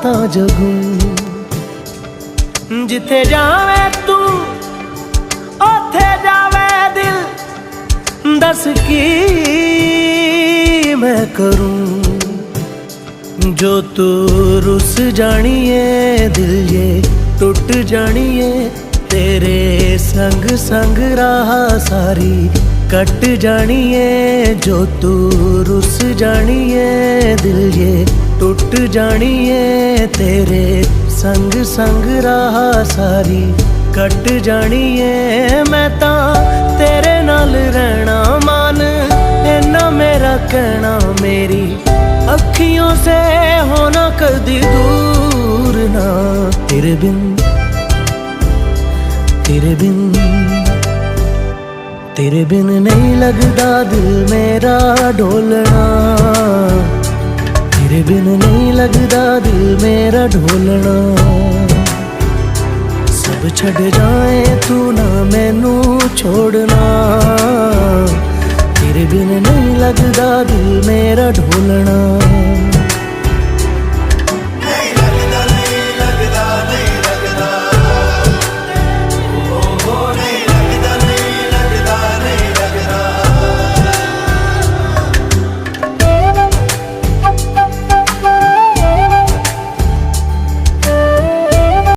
तां जगूं। जिथे जावे तू ओथे जावे दिल, दस की मैं करूं। जो तू रुस जानिए दिल ये टुट जानिए, तेरे संग संग राह सारी कट जानिए। जो तू रुस जानिए दिल ये टुट जानिए, तेरे संग संग राह सारी कट जानिए। मैं तां तेरे नाल रहना मान, इन्ना मेरा कहना, मेरी अखियों से होना कदी दूर ना। तेरे बिन तेरे बिन तेरे बिन नहीं लगदा दिल मेरा ढोलना। तेरे बिन नहीं लगदा दिल मेरा ढोलना। सब छड़ जाए तू ना मैनू छोड़ना। तेरे बिन नहीं लगदा दिल मेरा ढोलना।